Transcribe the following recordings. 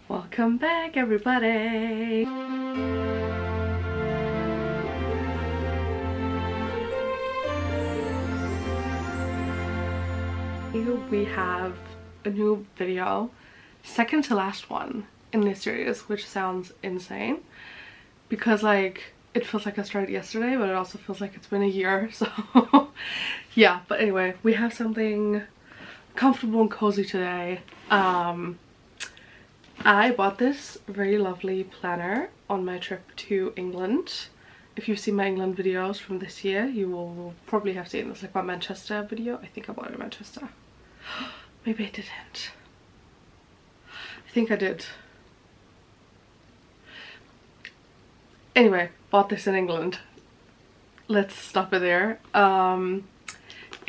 Welcome back, everybody. We have a new video, second to last one in this series, which sounds insane because like it feels like I started yesterday, but it also feels like it's been a year. So yeah, but anyway, we have something comfortable and cozy today. I bought this very lovely planner on my trip to England. If you've seen my England videos from this year, you will probably have seen this, like my Manchester video. I think I bought it in Manchester. Maybe I didn't. I think I did. Anyway, bought this in England. Let's stop it there.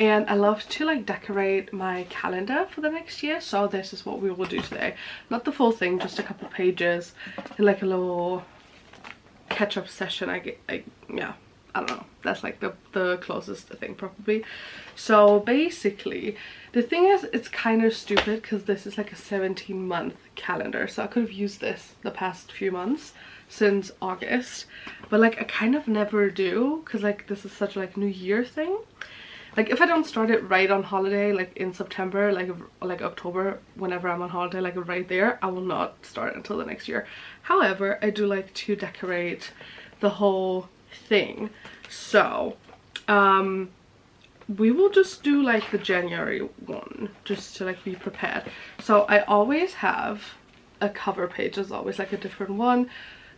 And I love to like decorate my calendar for the next year, so this is what we will do today. Not the full thing, just a couple pages and like a little catch-up session. Yeah, I don't know, that's like the closest thing probably. So basically the thing is, it's kind of stupid because this is like a 17-month calendar, so I could have used this the past few months since August, but like I kind of never do because like this is such like New Year thing. Like if I don't start it right on holiday, like in September, like October, whenever I'm on holiday, like right there, I will not start until the next year. However, I do like to decorate the whole thing. So we will just do like the January one, just to like be prepared. So I always have a cover page, there's always like a different one.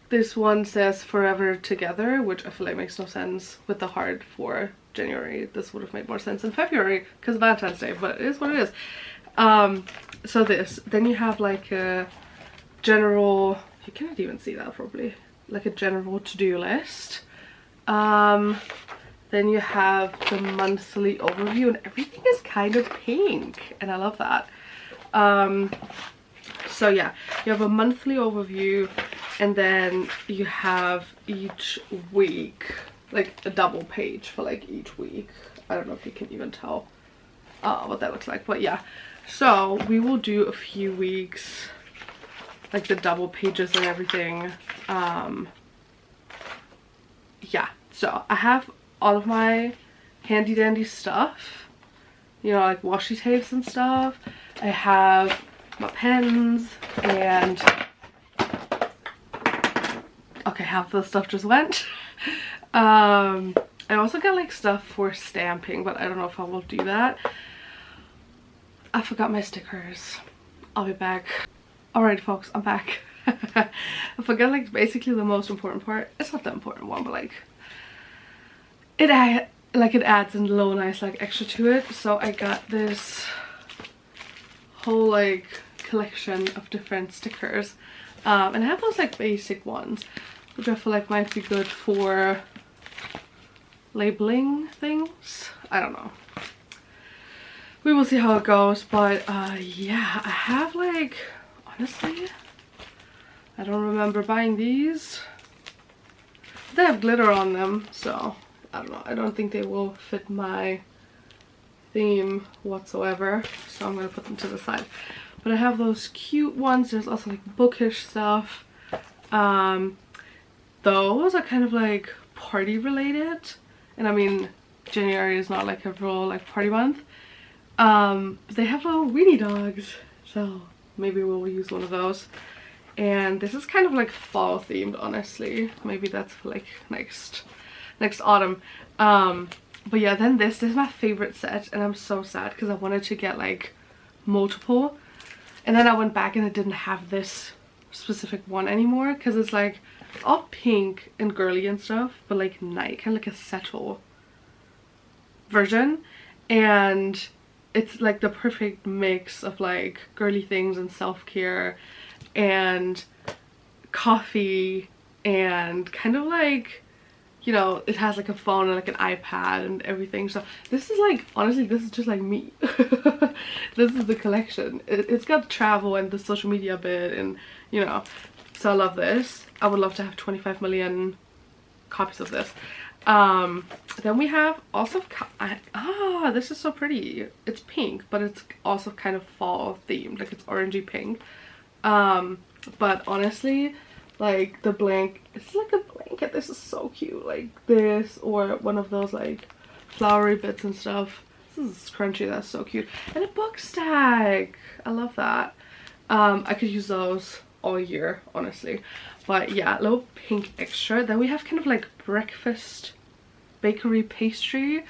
This one says Forever Together, which I feel like makes no sense with the heart for January. This would have made more sense in February because of Valentine's Day, but it is what it is. So this, then you have like a general, you cannot even see that probably, like a general to-do list. Then you have the monthly overview, and everything is kind of pink and I love that. So yeah, you have a monthly overview, and then you have each week like a double page for like each week. I don't know if you can even tell what that looks like, but yeah. So we will do a few weeks, like the double pages and everything. Yeah, so I have all of my handy dandy stuff, you know, like washi tapes and stuff. I have my pens, and okay, half the stuff just went. I also got like stuff for stamping, but I don't know if I will do that. I forgot my stickers. I'll be back. Alright folks, I'm back. I forgot like basically the most important part. It's not the important one, but like it adds a little nice like extra to it. So I got this whole like collection of different stickers, and I have those like basic ones which I feel like might be good for labeling things. I don't know, we will see how it goes, but yeah, I have like, honestly I don't remember buying these. They have glitter on them, so I don't know, I don't think they will fit my theme whatsoever, so I'm gonna put them to the side. But I have those cute ones. There's also like bookish stuff. Those are kind of like party related, and I mean January is not like a real like party month. But they have little weenie dogs, so maybe we'll use one of those. And this is kind of like fall themed, honestly. Maybe that's for like next autumn. But yeah, then this is my favorite set, and I'm so sad because I wanted to get like multiple, and then I went back and it didn't have this specific one anymore because it's like all pink and girly and stuff, but like night, kind of like a settle version, and it's like the perfect mix of like girly things and self-care and coffee and kind of like, you know, it has like a phone and like an iPad and everything. So this is like, honestly, this is just like me. This is the collection. It's got travel and the social media bit, and you know, so I love this. I would love to have 25 million copies of this. Then we have also, this is so pretty. It's pink, but it's also kind of fall themed, like it's orangey pink. But honestly, like the blank, it's like a blanket. This is so cute. Like this, or one of those like flowery bits and stuff. This is crunchy. That's so cute. And a book stack. I love that. I could use those all year, honestly. But yeah, little pink extra. Then we have kind of like breakfast bakery pastry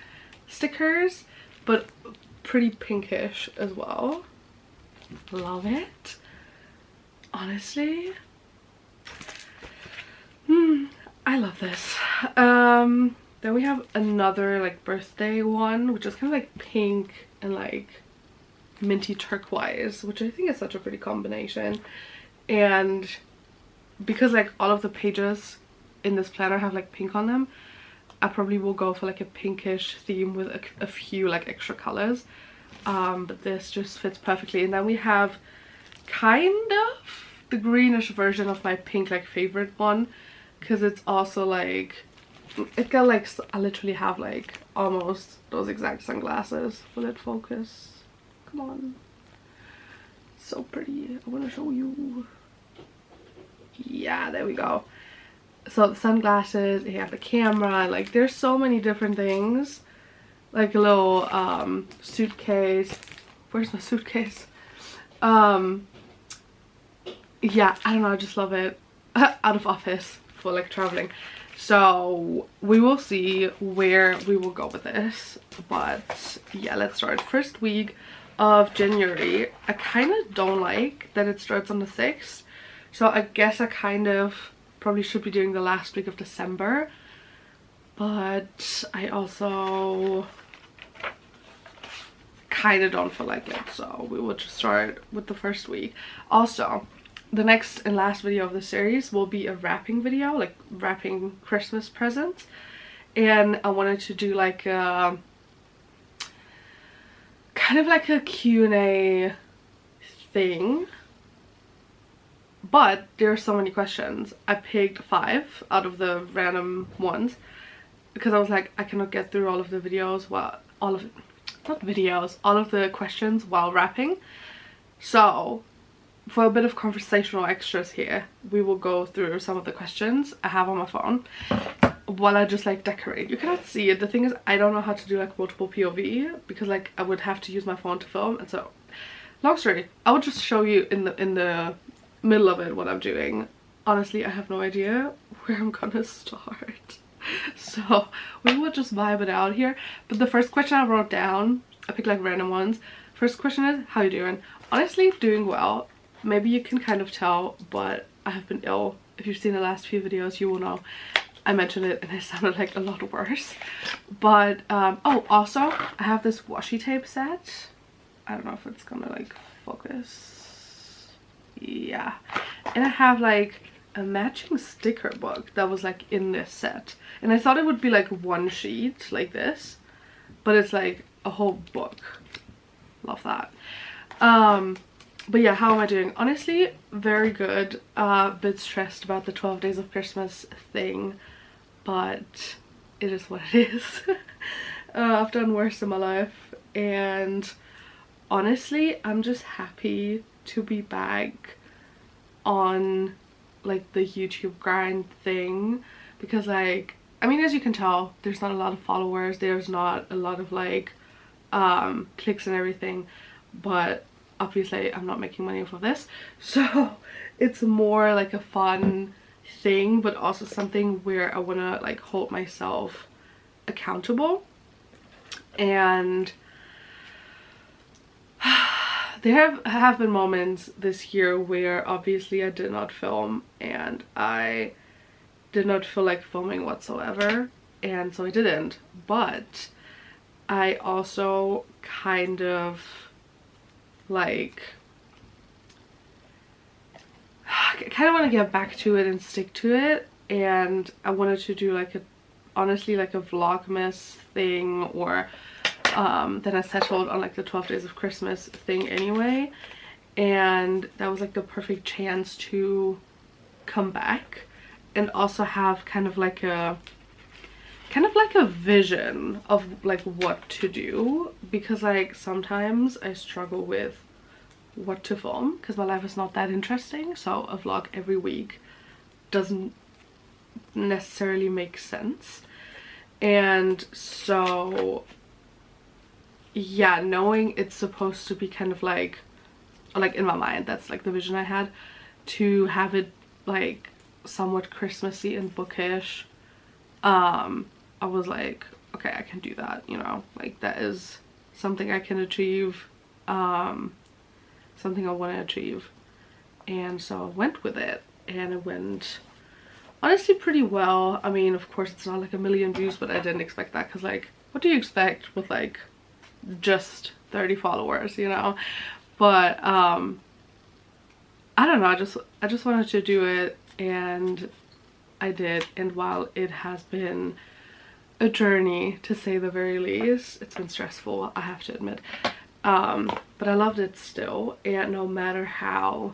stickers, but pretty pinkish as well. Love it, honestly. I love this. Then we have another like birthday one, which is kind of like pink and like minty turquoise, which I think is such a pretty combination. And because like all of the pages in this planner have like pink on them, I probably will go for like a pinkish theme with a few like extra colors. But this just fits perfectly. And then we have kind of the greenish version of my pink like favorite one, because it's also like, it got like, I literally have like almost those exact sunglasses. Will it focus? Come on. So pretty. I want to show you. Yeah, there we go. So the sunglasses, you have the camera, like there's so many different things. Like a little suitcase. Where's my suitcase? Yeah, I don't know, I just love it. Out of office for like traveling. So we will see where we will go with this. But yeah, let's start. First week of January. I kind of don't like that it starts on the 6th. So I guess I kind of probably should be doing the last week of December. But I also kind of don't feel like it. So we will just start with the first week. Also, the next and last video of the series will be a wrapping video, like wrapping Christmas presents. And I wanted to do like a kind of like a Q&A thing. But there are so many questions. I picked 5 out of the random ones because I was like, I cannot get through all of the videos while all of the questions while wrapping. So for a bit of conversational extras here, we will go through some of the questions I have on my phone while I just like decorate. You cannot see it. The thing is, I don't know how to do like multiple POV because like I would have to use my phone to film, and so long story, I will just show you in the middle of it what I'm doing. Honestly, I have no idea where I'm gonna start. So we will just vibe it out here. But the first question I wrote down, I picked like random ones. First question is, how you doing? Honestly, doing well. Maybe you can kind of tell, but I have been ill. If you've seen the last few videos, you will know I mentioned it and it sounded like a lot worse. But oh, also I have this washi tape set. I don't know if it's gonna like focus. Yeah, and I have like a matching sticker book that was like in this set, and I thought it would be like one sheet like this, but it's like a whole book. Love that. But yeah, how am I doing? Honestly, very good. A bit stressed about the 12 days of Christmas thing, but it is what it is. I've done worse in my life, and honestly, I'm just happy to be back on like the YouTube grind thing, because like, I mean, as you can tell, there's not a lot of followers, there's not a lot of like clicks and everything, but obviously I'm not making money off of this, so it's more like a fun thing, but also something where I want to like hold myself accountable. And there have been moments this year where obviously I did not film and I did not feel like filming whatsoever, and so I didn't. But I also kind of like want to get back to it and stick to it, and I wanted to do like a, honestly like a vlogmas thing, or then I settled on like the 12 days of Christmas thing anyway, and that was like the perfect chance to come back and also have kind of like a vision of like what to do, because like sometimes I struggle with what to film because my life is not that interesting, so a vlog every week doesn't necessarily make sense. And so yeah, knowing it's supposed to be kind of like in my mind, that's like the vision I had, to have it like somewhat Christmassy and bookish, I was like, okay, I can do that, you know, like that is something I can achieve, something I want to achieve. And so I went with it, and it went honestly pretty well. I mean, of course it's not like a million views, but I didn't expect that, because like, what do you expect with like just 30 followers, you know? But I don't know, I just wanted to do it, and I did. And while it has been a journey to say the very least, it's been stressful, I have to admit, but I loved it still. And no matter how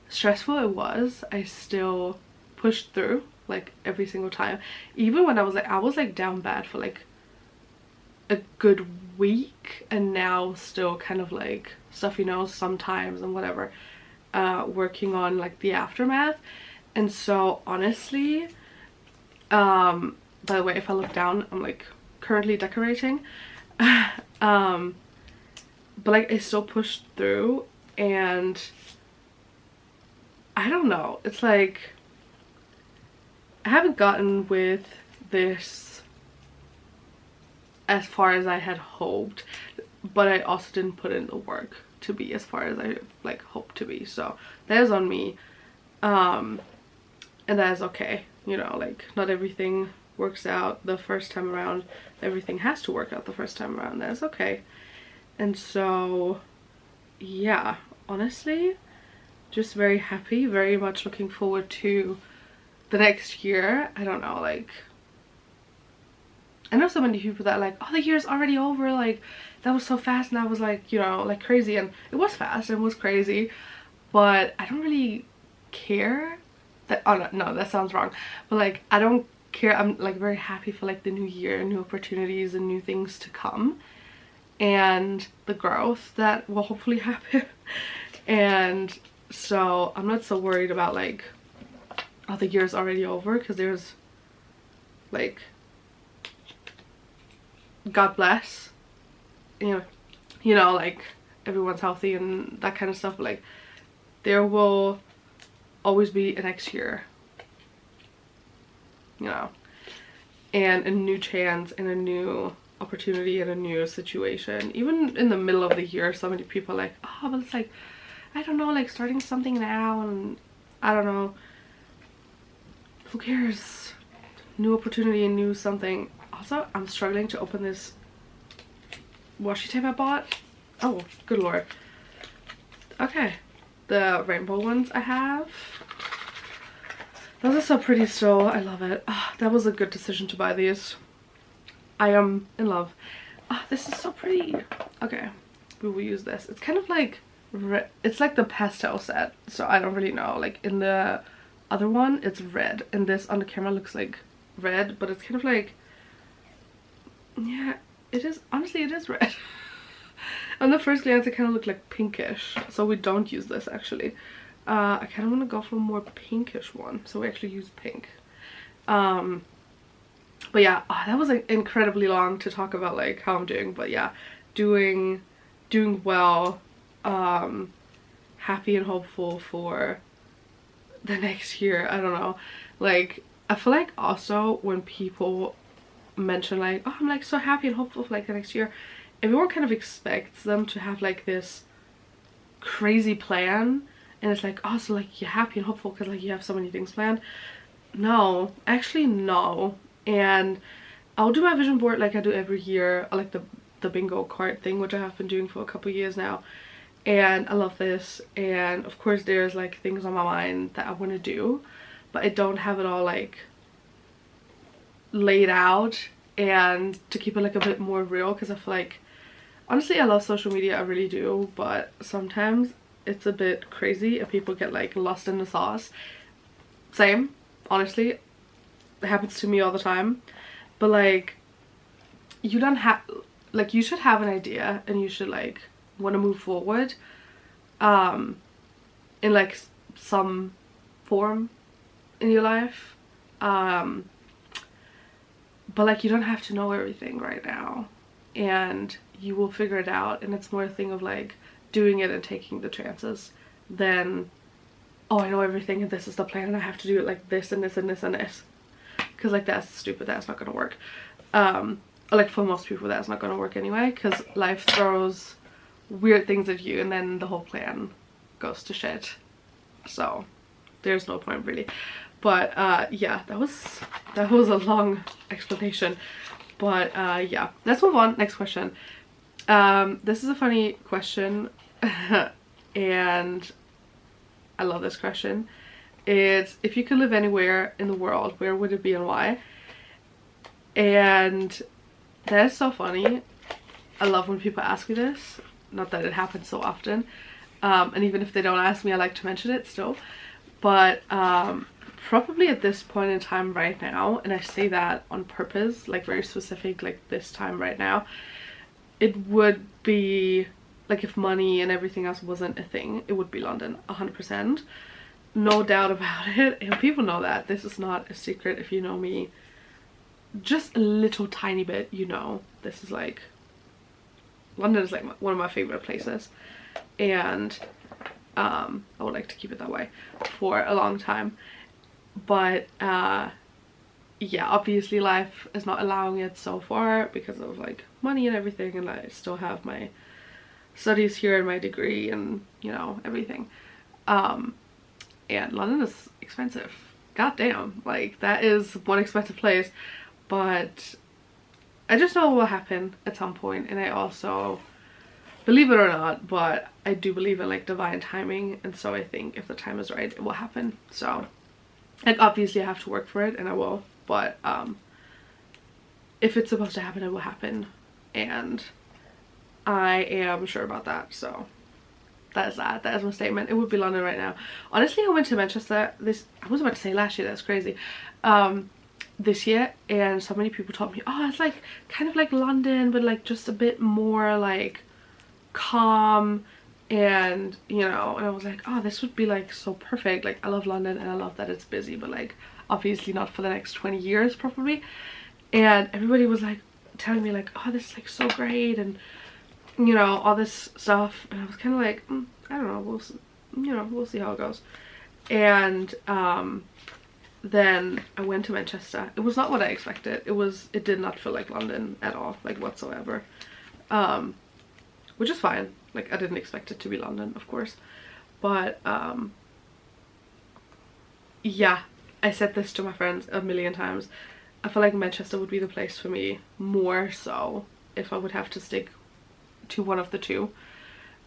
stressful it was, I still pushed through like every single time. Even when I was like down bad for like a good week, and now still kind of like stuffy nose sometimes and whatever, working on like the aftermath. And so honestly, by the way, if I look down, I'm like currently decorating, but like I still pushed through. And I don't know, it's like I haven't gotten with this as far as I had hoped, but I also didn't put in the work to be as far as I like hoped to be, so that is on me, and that is okay, you know, like not everything works out the first time around. Everything has to work out the first time around. That is okay. And so yeah, honestly just very happy, very much looking forward to the next year. I don't know, like I know so many people that are like, oh, the year's already over, like that was so fast. And I was like, you know, like crazy, and it was fast and it was crazy, but I don't really care that, oh no, no, that sounds wrong, but like I don't care. I'm like very happy for like the new year, new opportunities and new things to come, and the growth that will hopefully happen. And so I'm not so worried about like, oh, the year's already over, because there's like, God bless, you know, like everyone's healthy and that kind of stuff, but like there will always be a next year, you know, and a new chance and a new opportunity and a new situation. Even in the middle of the year, so many people are like, oh, but it's like, I don't know, like starting something now, and I don't know, who cares, new opportunity and new something. Also, I'm struggling to open this washi tape I bought. Oh, good lord. Okay, the rainbow ones I have, those are so pretty still. I love it. Oh, that was a good decision to buy these. I am in love. Oh, this is so pretty. Okay, we will use this. It's kind of like red. It's like the pastel set, so I don't really know. Like in the other one it's red, and this on the camera looks like red, but it's kind of like, yeah, it is, honestly it is red. On the first glance it kind of looked like pinkish, so we don't use this actually. I kind of want to go for a more pinkish one, so we actually use pink. But yeah, oh, that was like incredibly long to talk about like how I'm doing, but yeah, doing well, happy and hopeful for the next year. I don't know, like I feel like also when people mention like, oh, I'm like so happy and hopeful for like the next year, everyone kind of expects them to have like this crazy plan, and it's like, oh, so like you're happy and hopeful because like you have so many things planned. No, actually no. And I'll do my vision board like I do every year, like the bingo card thing, which I have been doing for a couple years now, and I love this. And of course there's like things on my mind that I want to do, but I don't have it all like laid out, and to keep it like a bit more real, because I feel like, honestly, I love social media, I really do, but sometimes it's a bit crazy and people get like lost in the sauce. Same, honestly, it happens to me all the time. But like, you don't have, like, you should have an idea and you should like want to move forward, in like some form in your life. But like you don't have to know everything right now, and you will figure it out, and it's more a thing of like doing it and taking the chances than, oh, I know everything and this is the plan and I have to do it like this and this and this and this, because like that's stupid, that's not gonna work. Like for most people that's not gonna work anyway, because life throws weird things at you and then the whole plan goes to shit, so there's no point really. But yeah, that was a long explanation, but yeah, let's move on. Next question. This is a funny question and I love this question. It's, if you could live anywhere in the world, where would it be and why? And that is so funny. I love when people ask me this, not that it happens so often, and even if they don't ask me, I like to mention it still. But probably at this point in time right now, and I say that on purpose, like very specific, like this time right now, it would be like, if money and everything else wasn't a thing, it would be London, 100%, no doubt about it. And people know that. This is not a secret. If you know me just a little tiny bit, you know this is like, London is like one of my favorite places, and I would like to keep it that way for a long time. But yeah, obviously life is not allowing it so far because of like money and everything, and I still have my studies here and my degree and, you know, everything. And London is expensive. God damn, like that is one expensive place. But I just know it will happen at some point, and I also, believe it or not, but I do believe in like divine timing, and so I think if the time is right, it will happen. So like obviously I have to work for it, and I will, but if it's supposed to happen, it will happen, and I am sure about that. So that is that. That is my statement. It would be London right now. Honestly, I went to Manchester I was about to say last year, that's crazy, this year, and so many people told me, oh, it's like kind of like London, but like just a bit more like calm, and you know, and I was like, oh, this would be like so perfect. Like I love London and I love that it's busy, but like obviously not for the next 20 years probably. And everybody was like telling me like, oh, this is like so great, and you know, all this stuff, and I was kind of like, I don't know, we'll see, you know, we'll see how it goes. And then I went to Manchester. It was not what I expected. It did not feel like London at all, like whatsoever, which is fine. Like I didn't expect it to be London, of course, but yeah, I said this to my friends a million times. I feel like Manchester would be the place for me, more so if I would have to stick to one of the two.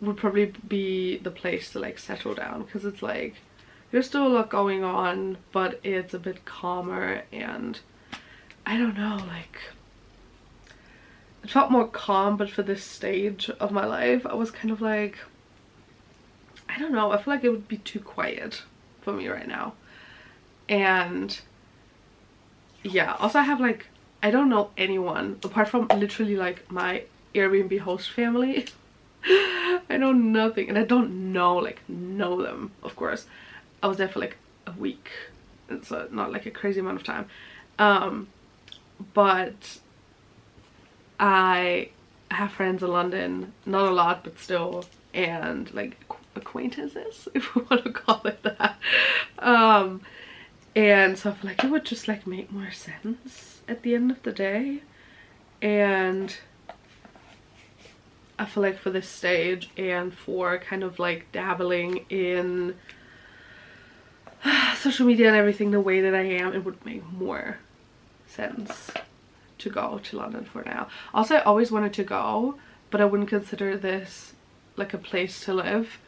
Would probably be the place to like settle down, because it's like there's still a lot going on, but it's a bit calmer, and I don't know, like it felt more calm. But for this stage of my life, I was kind of like, I don't know, I feel like it would be too quiet for me right now. And yeah, also I have like, I don't know anyone apart from literally like my Airbnb host family. I know nothing, and I don't know them, of course. I was there for like a week, it's not like a crazy amount of time, but I have friends in London, not a lot, but still, and like acquaintances, if we want to call it that. And so I feel like it would just like make more sense at the end of the day. And I feel like for this stage, and for kind of like dabbling in social media and everything the way that I am, it would make more sense to go to London for now. Also, I always wanted to go, but I wouldn't consider this like a place to live.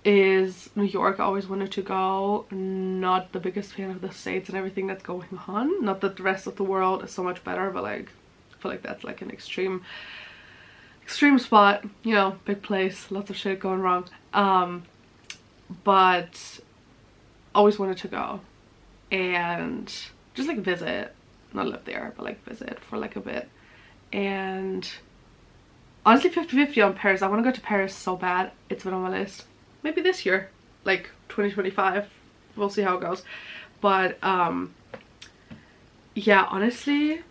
Is New York. I always wanted to go. Not the biggest fan of the States and everything that's going on. Not that the rest of the world is so much better, but like I feel like that's like an extreme spot, you know, big place, lots of shit going wrong. But always wanted to go and just like visit, not live there, but like visit for like a bit. And honestly 50-50 on Paris. I want to go to Paris so bad. It's been on my list. Maybe this year, like 2025. We'll see how it goes. But yeah, honestly,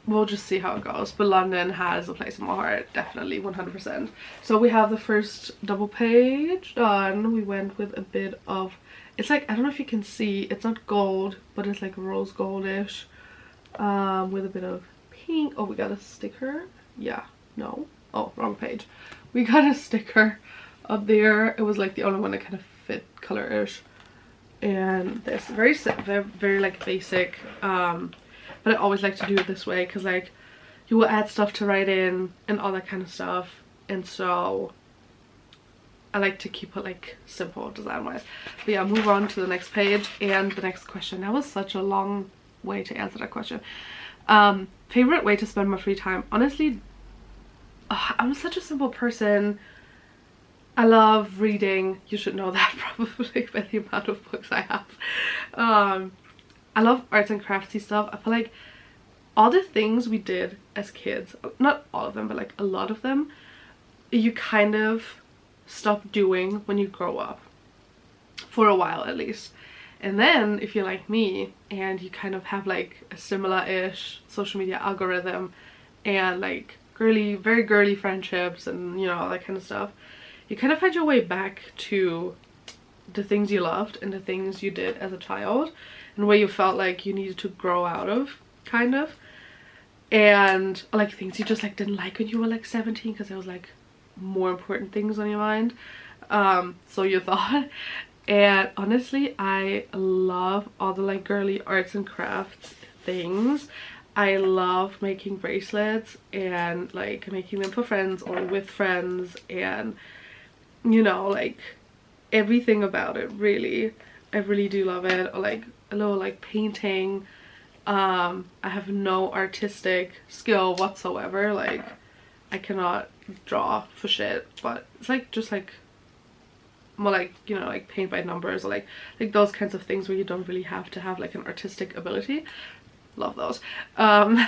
we'll just see how it goes. But London has a place in my heart, definitely, 100%. So we have the first double page done. We went with a bit of, it's like, I don't know if you can see, it's not gold, but it's like rose goldish, with a bit of pink. Oh, we got a sticker. Yeah, no, oh, wrong page. We got a sticker up there. It was like the only one that kind of fit color-ish. And this very very like basic, but I always like to do it this way because like you will add stuff to write in and all that kind of stuff, and so I like to keep it like simple design wise. But yeah, move on to the next page and the next question. That was such a long way to answer that question. Favorite way to spend my free time? Honestly, I'm such a simple person. I love reading. You should know that probably by the amount of books I have. I love arts and craftsy stuff. I feel like all the things we did as kids, not all of them, but like a lot of them, you kind of stop doing when you grow up. For a while at least. And then if you're like me and you kind of have like a similar-ish social media algorithm and like girly, very girly friendships and you know, all that kind of stuff, you kind of find your way back to the things you loved and the things you did as a child and where you felt like you needed to grow out of, kind of. And like things you just like didn't like when you were like 17 because there was like more important things on your mind. So you thought. And honestly, I love all the like girly arts and crafts things. I love making bracelets and like making them for friends or with friends, and you know, like everything about it, really. I really do love it. Or like a little like painting. I have no artistic skill whatsoever. Like I cannot draw for shit, but it's like just like more like, you know, like paint by numbers or like those kinds of things where you don't really have to have like an artistic ability. Love those. And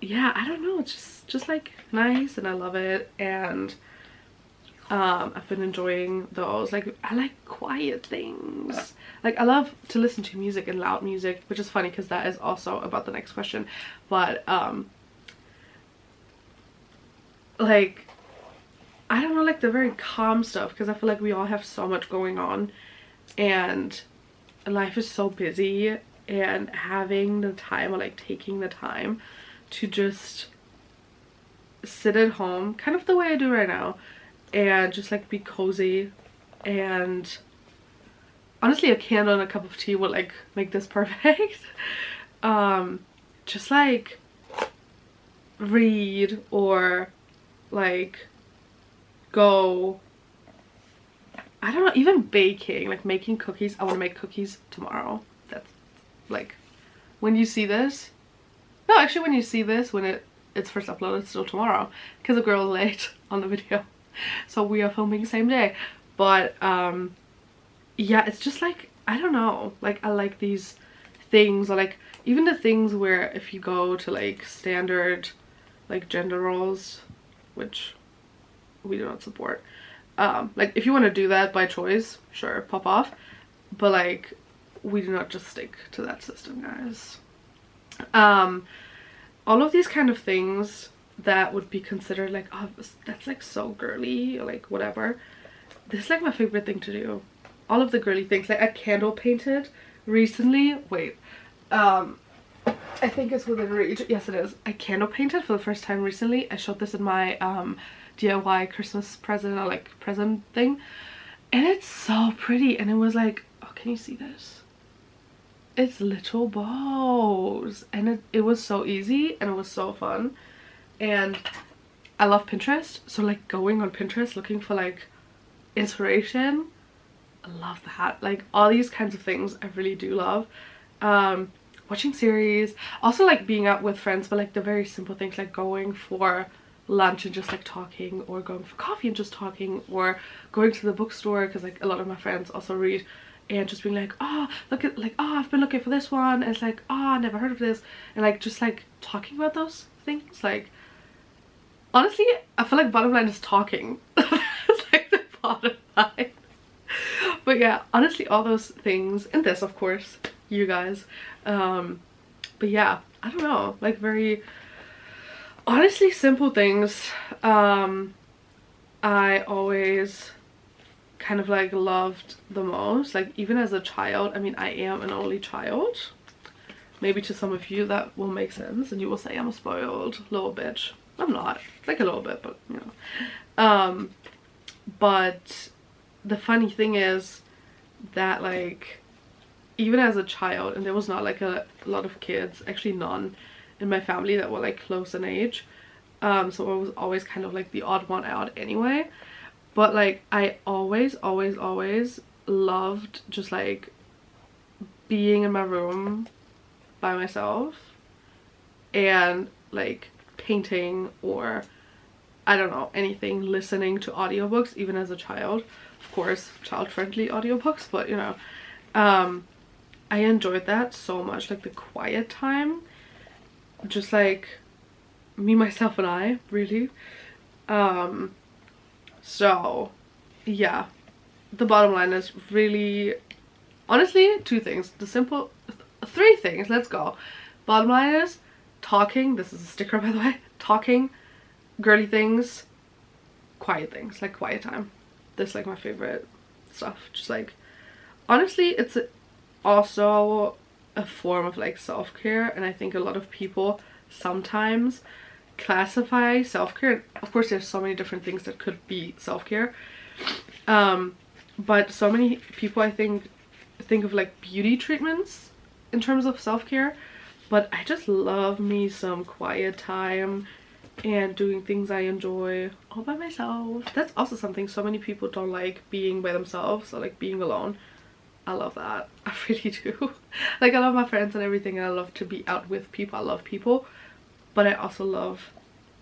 yeah, I don't know, it's just like nice and I love it. And I've been enjoying those. Like I like quiet things. Like I love to listen to music and loud music, which is funny because that is also about the next question. But like I don't know, like the very calm stuff, because I feel like we all have so much going on and life is so busy, and having the time or like taking the time to just sit at home kind of the way I do right now and just like be cozy, and honestly a candle and a cup of tea would like make this perfect. Just like read or like go, I don't know, even baking, like making cookies. I want to make cookies tomorrow. That's like when you see this, no, actually when you see this, when it's first uploaded, it's still tomorrow because the girl is late on the video, so we are filming the same day. But yeah, it's just like, I don't know, like I like these things, or like even the things where if you go to like standard like gender roles, which we do not support, like if you want to do that by choice, sure, pop off, but like we do not just stick to that system, guys. All of these kind of things that would be considered like, oh, that's like so girly or like whatever, this is like my favorite thing to do. All of the girly things, like I candle painted recently. Wait, I think it's within reach. Yes, it is. I candle painted for the first time recently. I showed this in my DIY Christmas present or like present thing, and it's so pretty. And it was like, oh, can you see this? It's little bows, and it was so easy and it was so fun. And I love Pinterest, so like going on Pinterest looking for like inspiration, I love that. Like all these kinds of things I really do love. Watching series, also like being out with friends, but like the very simple things like going for lunch and just like talking, or going for coffee and just talking, or going to the bookstore because like a lot of my friends also read, and just being like, oh, look at, like, oh, I've been looking for this one, and it's like, oh, I never heard of this, and like just like talking about those things. Like honestly, I feel like bottom line is talking. It's like the bottom line. But yeah, honestly, all those things, and this of course, you guys. But yeah, I don't know, like very honestly simple things. I always kind of like loved the most, like even as a child. I mean, I am an only child. Maybe to some of you that will make sense and you will say I'm a spoiled little bitch. I'm not, like a little bit, but you know. But the funny thing is that like even as a child, and there was not like a lot of kids, actually none in my family that were like close in age, so I was always kind of like the odd one out anyway. But like I always loved just like being in my room by myself and like painting, or I don't know, anything, listening to audiobooks even as a child. Of course, child-friendly audiobooks, but you know, I enjoyed that so much, like the quiet time, just like me, myself, and I, really. So yeah, the bottom line is really, honestly, two things. The simple, three things, let's go. Bottom line is talking, this is a sticker by the way, talking, girly things, quiet things, like quiet time. This is like my favorite stuff. Just like, honestly, it's also a form of like self-care, and I think a lot of people sometimes classify self-care, of course there's so many different things that could be self-care, but so many people I think of like beauty treatments in terms of self-care. But I just love me some quiet time and doing things I enjoy all by myself. That's also something so many people don't like, being by themselves or like being alone. I love that. I really do. Like I love my friends and everything, and I love to be out with people. I love people, but I also love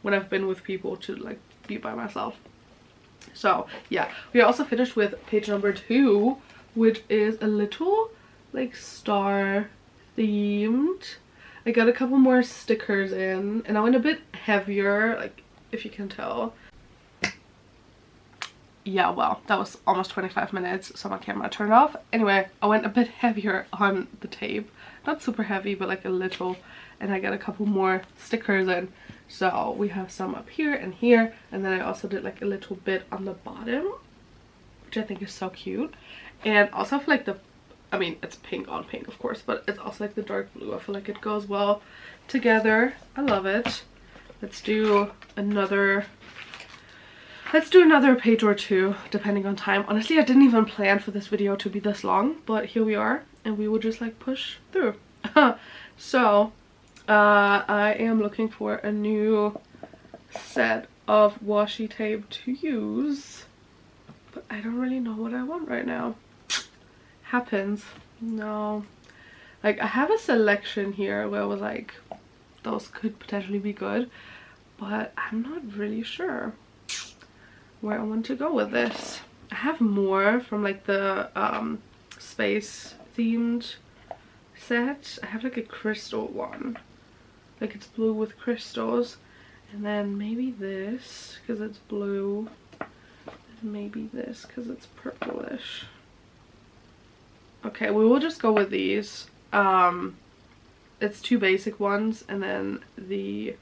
when I've been with people to like be by myself. So yeah, we are also finished with page number 2, which is a little like star themed. I got a couple more stickers in, and I went a bit heavier, like if you can tell. Yeah, well, that was almost 25 minutes, so my camera turned off. Anyway, I went a bit heavier on the tape. Not super heavy, but like a little. And I got a couple more stickers in. So we have some up here and here. And then I also did like a little bit on the bottom, which I think is so cute. And also I feel like the, I mean, it's pink on pink, of course, but it's also like the dark blue. I feel like it goes well together. I love it. Let's do another page or two, depending on time. Honestly, I didn't even plan for this video to be this long, but here we are, and we will just like push through. So, I am looking for a new set of washi tape to use, but I don't really know what I want right now. Happens. No. Like, I have a selection here where I was like, those could potentially be good, but I'm not really sure where I want to go with this. I have more from like the space themed set. I have like a crystal one, like it's blue with crystals, and then maybe this because it's blue, and maybe this because it's purplish. Okay, we will just go with these. It's two basic ones, and then the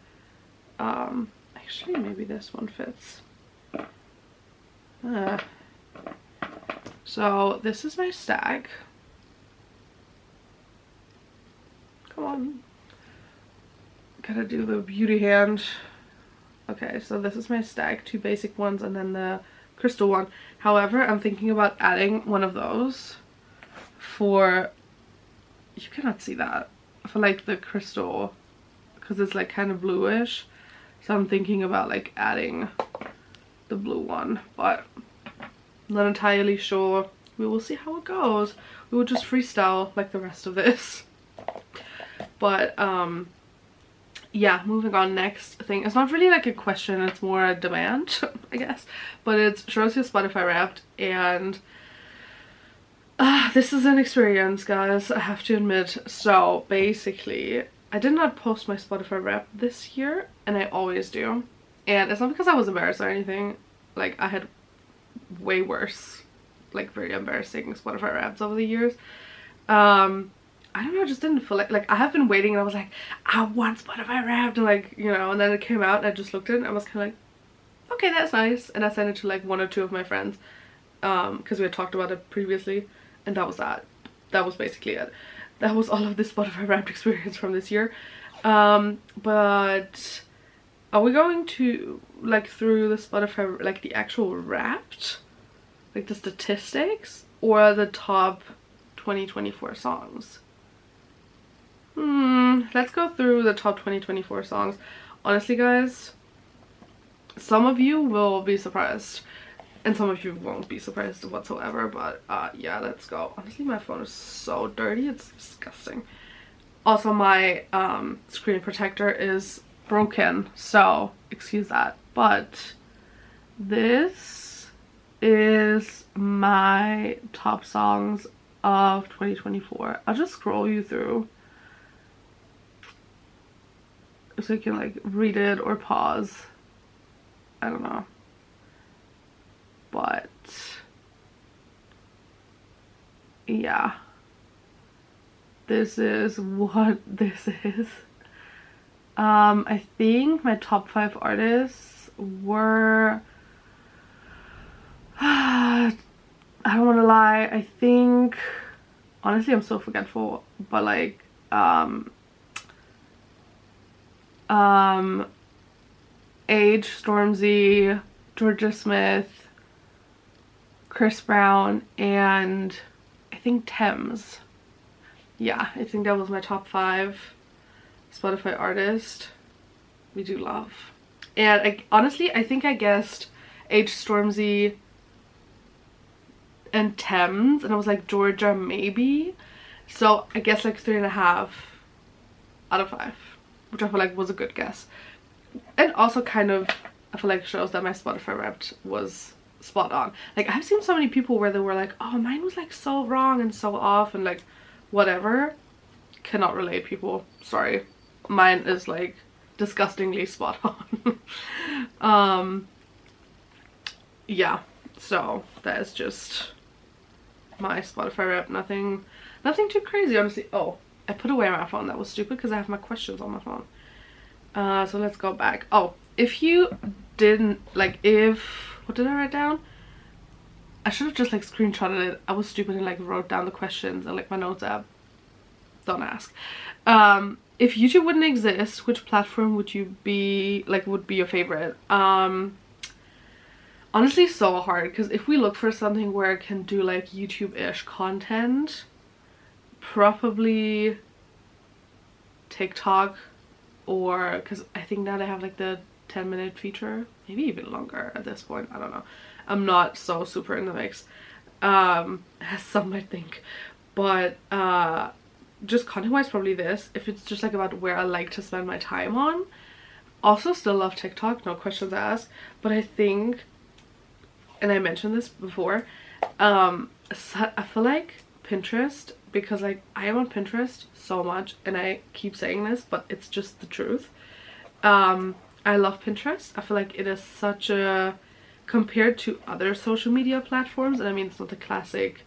actually maybe this one fits. So this is my stack. Come on. Gotta do the beauty hand. Okay, so this is my stack, two basic ones and then the crystal one. However, I'm thinking about adding one of those for, you cannot see that, for like the crystal, because it's like kind of bluish. So I'm thinking about like adding the blue one, but I'm not entirely sure. We will see how it goes. We will just freestyle like the rest of this. But yeah, moving on. Next thing, it's not really like a question, it's more a demand, I guess, but it's show us your Spotify Wrapped, and this is an experience, guys, I have to admit. So basically, I did not post my Spotify Wrapped this year, and I always do. And it's not because I was embarrassed or anything. Like, I had way worse, like very embarrassing Spotify Wrapped over the years. I don't know, I just didn't feel like I have been waiting, and I was like, I want Spotify Wrapped, and like, you know, and then it came out and I just looked at it and I was kind of like, okay, that's nice. And I sent it to like 1 or 2 of my friends, because we had talked about it previously, and that was that. That was basically it. That was all of the Spotify Wrapped experience from this year. But are we going to like through the Spotify, like the actual Wrapped, like the statistics, or the top 2024 songs? Let's go through the top 2024 songs. Honestly, guys, some of you will be surprised and some of you won't be surprised whatsoever, but yeah, let's go. Honestly, my phone is so dirty, it's disgusting. Also, my screen protector is broken, so excuse that. But this is my top songs of 2024. I'll just scroll you through so you can like read it or pause. I don't know. But yeah, this is what this is. I think my top 5 artists were I don't want to lie, I think, honestly I'm so forgetful, but like Age, Stormzy, Georgia Smith, Chris Brown, and I think Thames. Yeah, I think that was my top 5 Spotify artist we do love. And honestly, I think I guessed Age, Stormzy, and Thames, and I was like Georgia maybe. So I guess like 3.5 out of 5, which I feel like was a good guess. And also kind of, I feel like shows that my Spotify Wrapped was spot on. Like, I've seen so many people where they were like, oh, mine was like so wrong and so off and like whatever. Cannot relate, people. Sorry. Mine is like disgustingly spot on. Yeah, so that is just my Spotify Wrapped. Nothing too crazy, honestly. Oh, I put away my phone. That was stupid because I have my questions on my phone. So let's go back. Oh, if you didn't like, what did I write down? I should have just like screenshotted it. I was stupid and like wrote down the questions and like my notes app. Don't ask. If YouTube wouldn't exist, which platform would you be like, would be your favorite? Honestly, so hard, because if we look for something where I can do like YouTube-ish content, probably TikTok, or because I think now they have like the 10-minute feature, maybe even longer at this point. I don't know. I'm not so super in the mix, as some might think, but just content-wise, probably this. If it's just like about where I like to spend my time on. Also, still love TikTok, no questions asked. But I think, and I mentioned this before, I feel like Pinterest, because like I am on Pinterest so much, and I keep saying this, but it's just the truth. I love Pinterest. I feel like it is such a, compared to other social media platforms, and I mean, it's not the classic,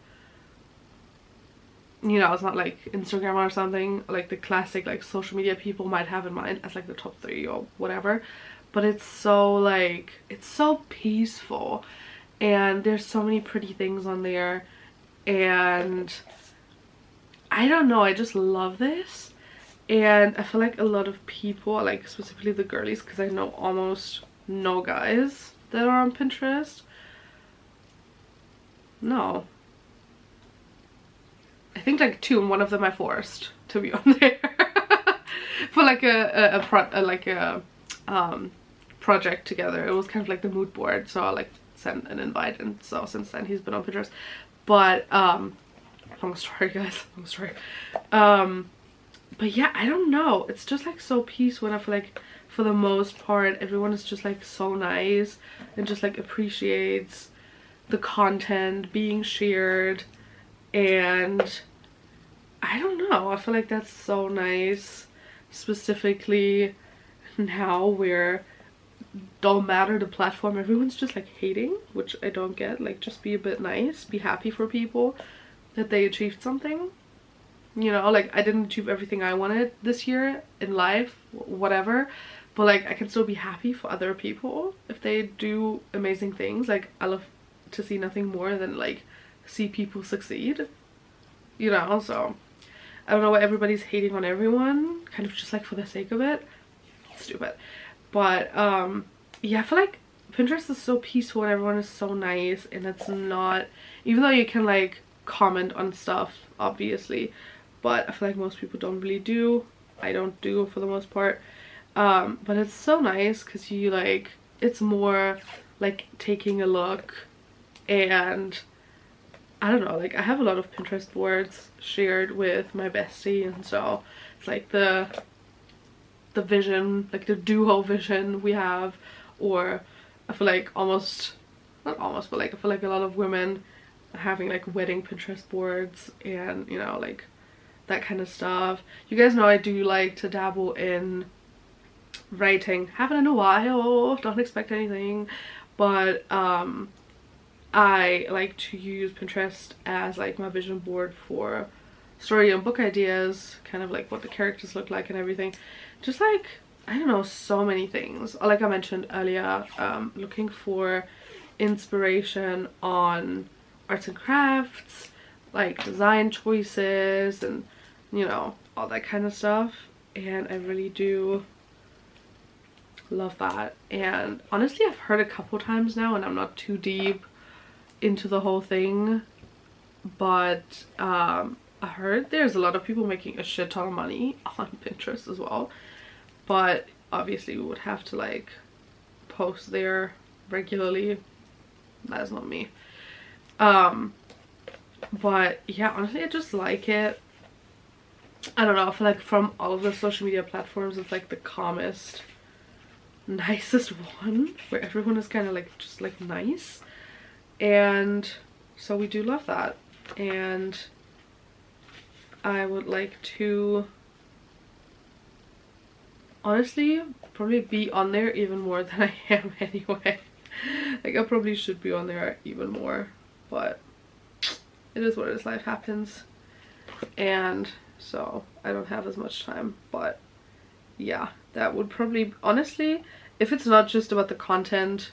you know, it's not like Instagram or something, like the classic like social media people might have in mind as like the top 3 or whatever, but it's so like, it's so peaceful, and there's so many pretty things on there, and I don't know, I just love this. And I feel like a lot of people, like specifically the girlies, because I know almost no guys that are on Pinterest. No, I think like 2, and one of them I forced to be on there for like a project together. It was kind of like the mood board, so I like sent an invite, and so since then he's been on Pinterest. But long story, guys, long story. But yeah, I don't know, it's just like so peaceful, and I feel like for the most part everyone is just like so nice and just like appreciates the content being shared. And I don't know, I feel like that's so nice, specifically now where don't matter the platform, everyone's just like hating, which I don't get. Like, just be a bit nice, be happy for people that they achieved something, you know. Like, I didn't achieve everything I wanted this year in life, whatever, but like I can still be happy for other people if they do amazing things. Like, I love to see nothing more than like see people succeed, you know. So I don't know why everybody's hating on everyone, kind of just like for the sake of it. Stupid. But yeah, I feel like Pinterest is so peaceful and everyone is so nice, and it's not, even though you can like comment on stuff obviously, but I feel like most people don't really do. I don't do for the most part. But it's so nice because you like, it's more like taking a look, and I don't know, like I have a lot of Pinterest boards shared with my bestie, and so it's like the vision, like the duo vision we have. Or I feel like almost, not almost, but like I feel like a lot of women are having like wedding Pinterest boards, and you know, like that kind of stuff. You guys know I do like to dabble in writing. Haven't in a while, don't expect anything, but I like to use Pinterest as like my vision board for story and book ideas, kind of like what the characters look like and everything. Just like, I don't know, so many things. Like I mentioned earlier, looking for inspiration on arts and crafts, like design choices, and you know, all that kind of stuff. And I really do love that. And honestly, I've heard a couple times now, and I'm not too deep into the whole thing, but I heard there's a lot of people making a shit ton of money on Pinterest as well, but obviously we would have to like post there regularly. That is not me. But yeah, honestly I just like it. I don't know, I feel like from all of the social media platforms it's like the calmest, nicest one, where everyone is kind of like just like nice, and so we do love that. And I would like to honestly probably be on there even more than I am anyway. Like I probably should be on there even more, but it is what it is, life happens, and so I don't have as much time. But yeah, that would probably, honestly, if it's not just about the content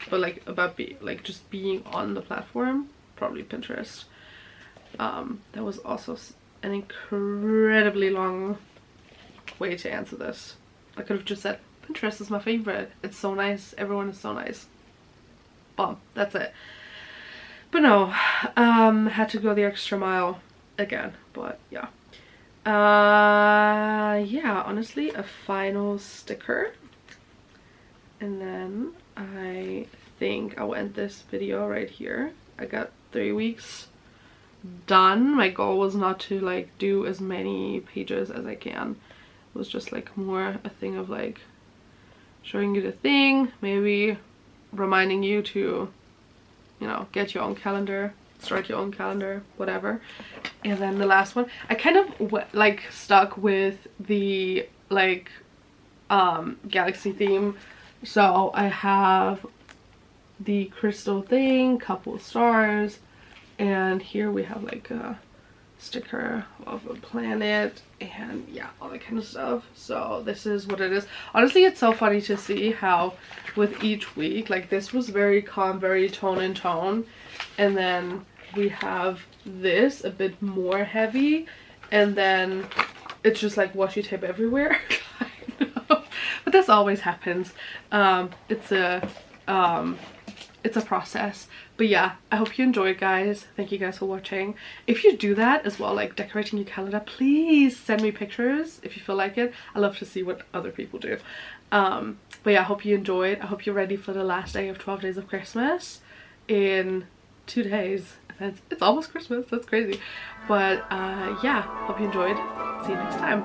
but like about just being on the platform, probably Pinterest. That was also an incredibly long way to answer this. I could have just said Pinterest is my favorite, it's so nice, everyone is so nice, boom, that's it. But no, had to go the extra mile again. But yeah, yeah, honestly a final sticker, and then I think I'll end this video right here. I got 3 weeks done. My goal was not to like do as many pages as I can. It was just like more a thing of like showing you the thing, maybe reminding you to, you know, get your own calendar, start your own calendar, whatever. And then the last one, I kind of like stuck with the like galaxy theme. So I have the crystal thing, couple stars, and here we have like a sticker of a planet, and yeah, all that kind of stuff. So this is what it is. Honestly, it's so funny to see how with each week, like this was very calm, very tone in tone, and then we have this a bit more heavy, and then it's just like washi tape everywhere. But this always happens. It's a process. But yeah, I hope you enjoyed, guys. Thank you guys for watching. If you do that as well, like decorating your calendar, please send me pictures if you feel like it. I love to see what other people do. But yeah, I hope you enjoyed. I hope you're ready for the last day of 12 days of Christmas in 2 days. It's almost Christmas. That's crazy. But yeah, hope you enjoyed. See you next time.